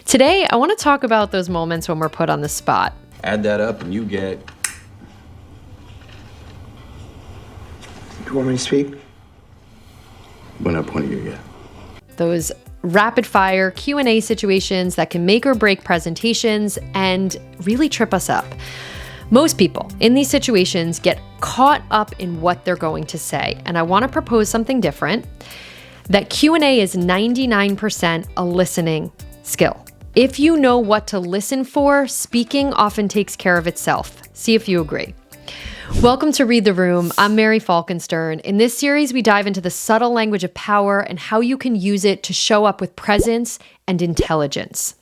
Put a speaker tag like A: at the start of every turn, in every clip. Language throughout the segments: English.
A: Today, I want to talk about those moments when we're put on the spot.
B: Add that up and you get...
C: You want me to speak?
B: When I point at you, yeah.
A: Those rapid fire Q&A situations that can make or break presentations and really trip us up. Most people in these situations get caught up in what they're going to say, and I want to propose something different. That Q&A is 99% a listening skill. If you know what to listen for, speaking often takes care of itself. See if you agree. Welcome to Read the Room. I'm Mary Falkenstern. In this series, we dive into the subtle language of power and how you can use it to show up with presence and intelligence.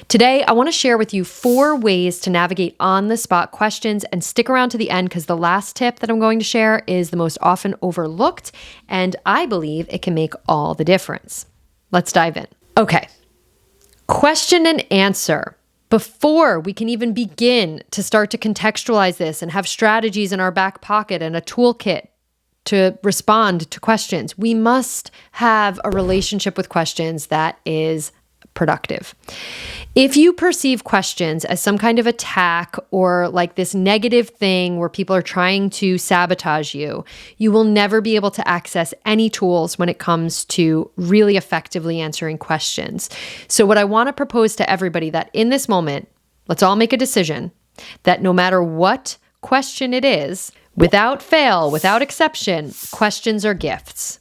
A: Today, I want to share with you 4 ways to navigate on-the-spot questions, and stick around to the end because the last tip that I'm going to share is the most often overlooked, and I believe it can make all the difference. Let's dive in. Okay. Question and answer. Before we can even begin to start to contextualize this and have strategies in our back pocket and a toolkit to respond to questions, we must have a relationship with questions that is productive. If you perceive questions as some kind of attack or like this negative thing where people are trying to sabotage you, you will never be able to access any tools when it comes to really effectively answering questions. So what I want to propose to everybody that in this moment, let's all make a decision that no matter what question it is, without fail, without exception, questions are gifts.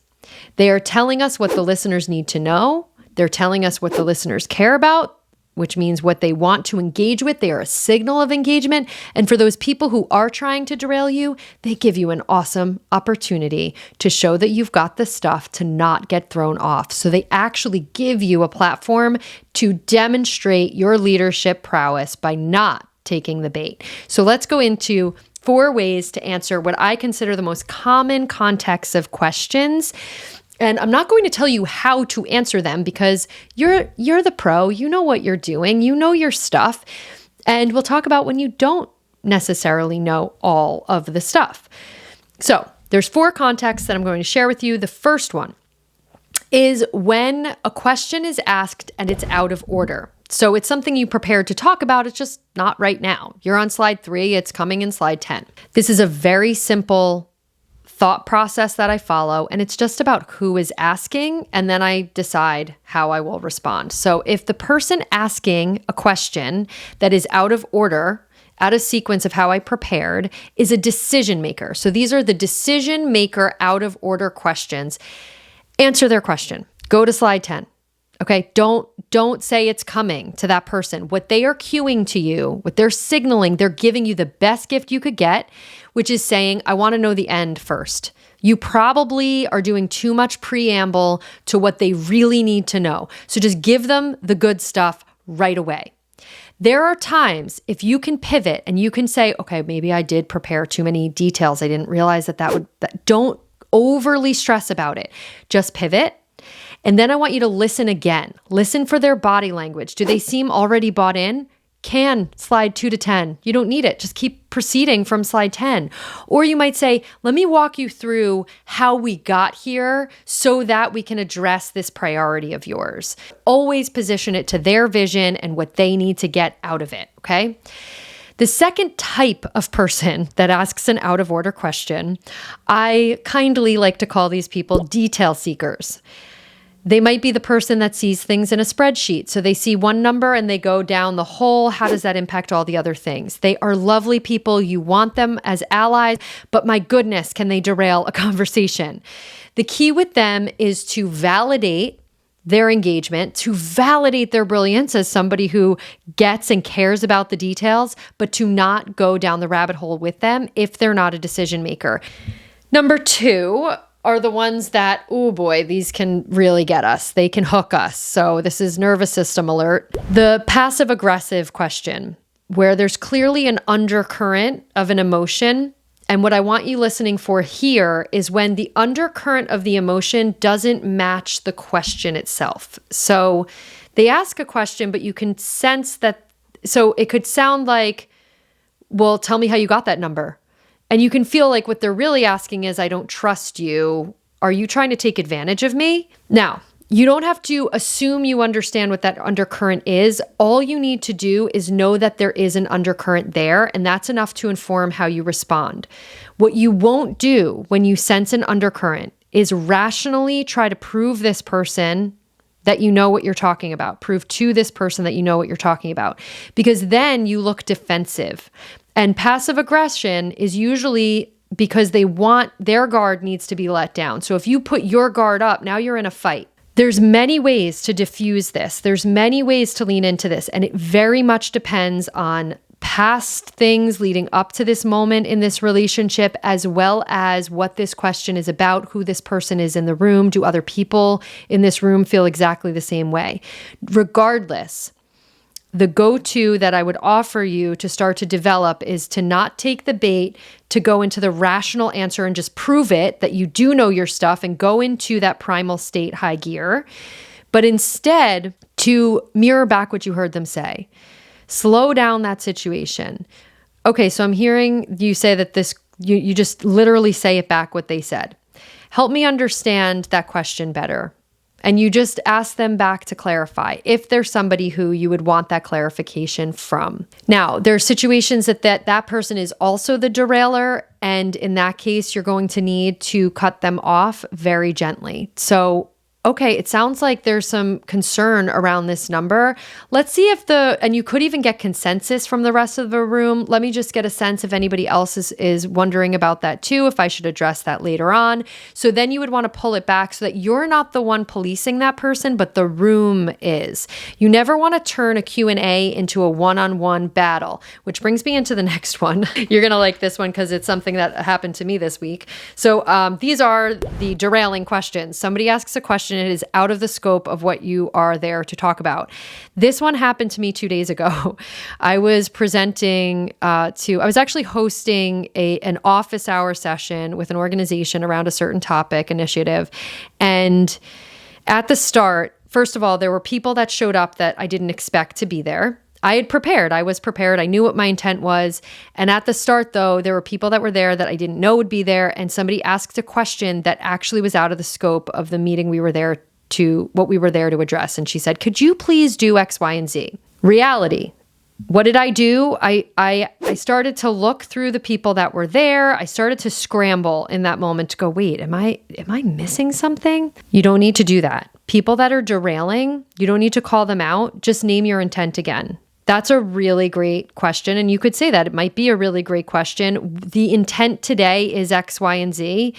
A: They are telling us what the listeners need to know. They're telling us what the listeners care about, which means what they want to engage with. They are a signal of engagement. And for those people who are trying to derail you, they give you an awesome opportunity to show that you've got the stuff to not get thrown off. So they actually give you a platform to demonstrate your leadership prowess by not taking the bait. So let's go into 4 ways to answer what I consider the most common contexts of questions. And I'm not going to tell you how to answer them because you're the pro, you know what you're doing, you know your stuff. And we'll talk about when you don't necessarily know all of the stuff. So there's 4 contexts that I'm going to share with you. The first one is when a question is asked and it's out of order. So it's something you prepared to talk about, it's just not right now. You're on slide 3, it's coming in slide 10. This is a very simple thought process that I follow, and it's just about who is asking, and then I decide how I will respond. So if the person asking a question that is out of order, out of sequence of how I prepared, is a decision maker. So these are the decision maker out of order questions. Answer their question. Go to slide 10. Okay, don't say it's coming to that person. What they are cueing to you, what they're signaling, they're giving you the best gift you could get, which is saying, I want to know the end first. You probably are doing too much preamble to what they really need to know. So just give them the good stuff right away. There are times if you can pivot and you can say, okay, maybe I did prepare too many details. I didn't realize don't overly stress about it. Just pivot. And then I want you to listen again. Listen for their body language. Do they seem already bought in? Slide 2 to 10. You don't need it. Just keep proceeding from slide 10. Or you might say, let me walk you through how we got here so that we can address this priority of yours. Always position it to their vision and what they need to get out of it, okay? The second type of person that asks an out of order question, I kindly like to call these people detail seekers. They might be the person that sees things in a spreadsheet. So they see one number and they go down the whole, how does that impact all the other things? They are lovely people. You want them as allies, but my goodness, can they derail a conversation? The key with them is to validate their engagement, to validate their brilliance as somebody who gets and cares about the details, but to not go down the rabbit hole with them if they're not a decision maker. Number 2, are the ones that, oh boy, these can really get us. They can hook us. So this is nervous system alert. The passive aggressive question, where there's clearly an undercurrent of an emotion. And what I want you listening for here is when the undercurrent of the emotion doesn't match the question itself. So they ask a question, but you can sense that, so it could sound like, well, tell me how you got that number. And you can feel like what they're really asking is, I don't trust you. Are you trying to take advantage of me? Now, You don't have to assume you understand what that undercurrent is. All you need to do is know that there is an undercurrent there, and that's enough to inform how you respond. What you won't do when you sense an undercurrent is rationally try to prove this person that you know what you're talking about. Prove to this person that you know what you're talking about, because then you look defensive. And passive aggression is usually because they want their guard needs to be let down. So if you put your guard up, now you're in a fight. There's many ways to diffuse this. There's many ways to lean into this. And it very much depends on past things leading up to this moment in this relationship, as well as what this question is about, who this person is in the room. Do other people in this room feel exactly the same way? Regardless, the go-to that I would offer you to start to develop is to not take the bait, to go into the rational answer and just prove it that you do know your stuff and go into that primal state high gear, but instead to mirror back what you heard them say. Slow down that situation. Okay, so I'm hearing you say that you just literally say it back what they said. Help me understand that question better. And you just ask them back to clarify if there's somebody who you would want that clarification from. Now, there are situations that person is also the derailer, and in that case, you're going to need to cut them off very gently. So, okay, it sounds like there's some concern around this number. Let's see if and you could even get consensus from the rest of the room. Let me just get a sense if anybody else is wondering about that too, if I should address that later on. So then you would want to pull it back so that you're not the one policing that person, but the room is. You never want to turn a Q&A into a one-on-one battle, which brings me into the next one. You're going to like this one because it's something that happened to me this week. So these are the derailing questions. Somebody asks a question. It is out of the scope of what you are there to talk about. This one happened to me 2 days ago. I was presenting I was actually hosting an office hour session with an organization around a certain topic initiative. And at the start, first of all, there were people that showed up that I didn't expect to be there. I had prepared. I was prepared. I knew what my intent was. And at the start, though, there were people that were there that I didn't know would be there. And somebody asked a question that actually was out of the scope of the meeting we were there to, what we were there to address. And she said, could you please do X, Y, and Z? Reality. What did I do? I started to look through the people that were there. I started to scramble in that moment to go, wait, am I missing something? You don't need to do that. People that are derailing, you don't need to call them out. Just name your intent again. That's a really great question. And you could say that. It might be a really great question. The intent today is X, Y, and Z.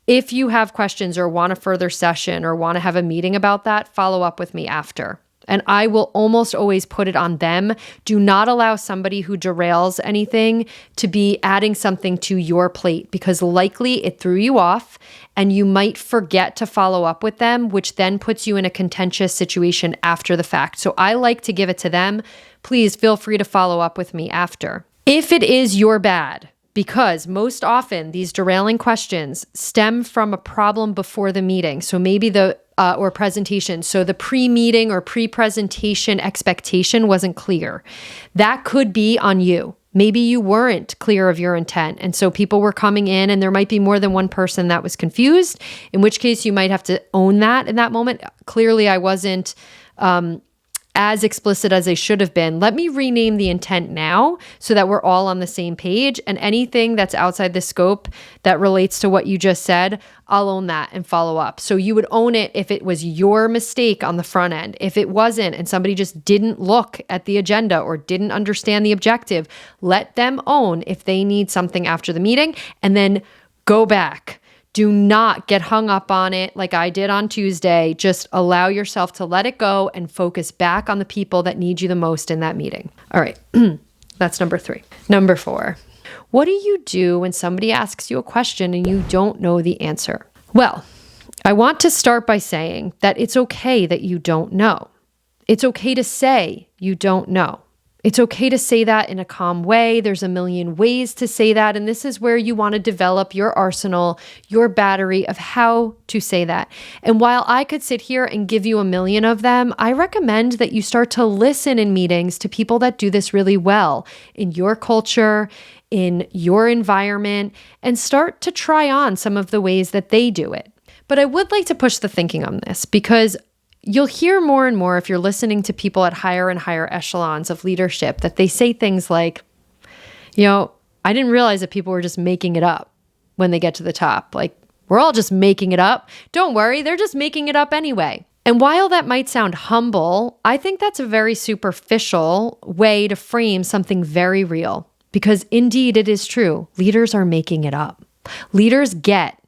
A: If you have questions or want a further session or want to have a meeting about that, follow up with me after. And I will almost always put it on them. Do not allow somebody who derails anything to be adding something to your plate, because likely it threw you off and you might forget to follow up with them, which then puts you in a contentious situation after the fact. So I like to give it to them. Please feel free to follow up with me after. If it is your bad, because most often these derailing questions stem from a problem before the meeting. So maybe or presentation. So the pre-meeting or pre-presentation expectation wasn't clear. That could be on you. Maybe you weren't clear of your intent. And so people were coming in and there might be more than one person that was confused, in which case you might have to own that in that moment. Clearly, I wasn't as explicit as I should have been. Let me rename the intent now so that we're all on the same page, and anything that's outside the scope that relates to what you just said, I'll own that and follow up. So you would own it if it was your mistake on the front end. If it wasn't and somebody just didn't look at the agenda or didn't understand the objective, let them own if they need something after the meeting, and then go back. Do not get hung up on it like I did on Tuesday. Just allow yourself to let it go and focus back on the people that need you the most in that meeting. All right, that's number 3. Number 4, what do you do when somebody asks you a question and you don't know the answer? Well, I want to start by saying that it's okay that you don't know. It's okay to say you don't know. It's okay to say that in a calm way. There's a million ways to say that. And this is where you want to develop your arsenal, your battery of how to say that. And while I could sit here and give you a million of them, I recommend that you start to listen in meetings to people that do this really well in your culture, in your environment, and start to try on some of the ways that they do it. But I would like to push the thinking on this, because you'll hear more and more if you're listening to people at higher and higher echelons of leadership that they say things like, I didn't realize that people were just making it up when they get to the top. Like, we're all just making it up. Don't worry, they're just making it up anyway. And while that might sound humble, I think that's a very superficial way to frame something very real. Because indeed, it is true. Leaders are making it up. Leaders get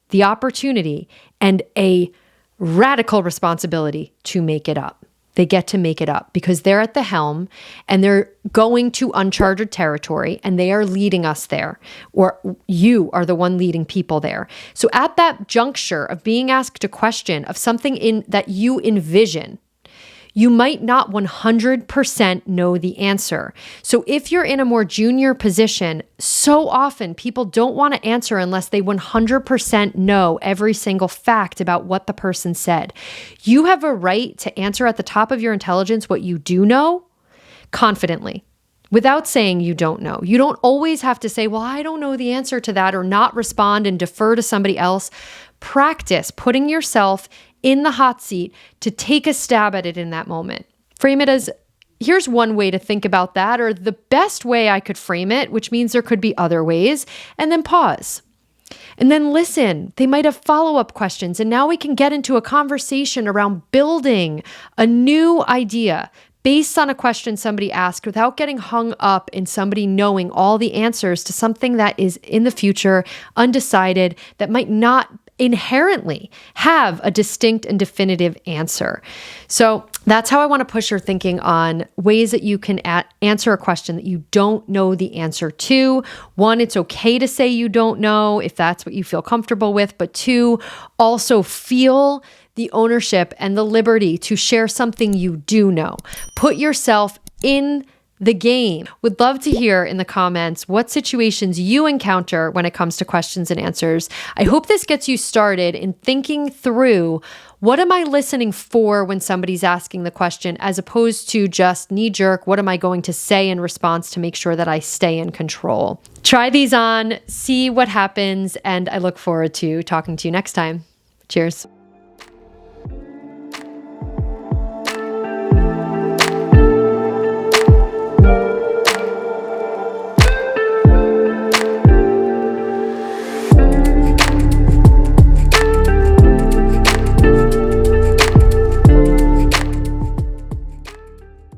A: the opportunity and a radical responsibility to make it up. They get to make it up because they're at the helm and they're going to uncharted territory and they are leading us there, or you are the one leading people there. So at that juncture of being asked a question of something that you envision, you might not 100% know the answer. So if you're in a more junior position, so often people don't want to answer unless they 100% know every single fact about what the person said. You have a right to answer at the top of your intelligence what you do know confidently, without saying you don't know. You don't always have to say, well, I don't know the answer to that, or not respond and defer to somebody else. Practice putting yourself in the hot seat to take a stab at it in that moment. Frame it as, here's one way to think about that, or the best way I could frame it, which means there could be other ways, and then pause. And then listen. They might have follow-up questions, and now we can get into a conversation around building a new idea based on a question somebody asked without getting hung up in somebody knowing all the answers to something that is in the future, undecided, that might not inherently have a distinct and definitive answer. So that's how I want to push your thinking on ways that you can answer a question that you don't know the answer to. One, it's okay to say you don't know if that's what you feel comfortable with. But two, also feel the ownership and the liberty to share something you do know. Put yourself in the game. Would love to hear in the comments what situations you encounter when it comes to questions and answers. I hope this gets you started in thinking through, what am I listening for when somebody's asking the question, as opposed to just knee-jerk, what am I going to say in response to make sure that I stay in control? Try these on, see what happens, and I look forward to talking to you next time. Cheers.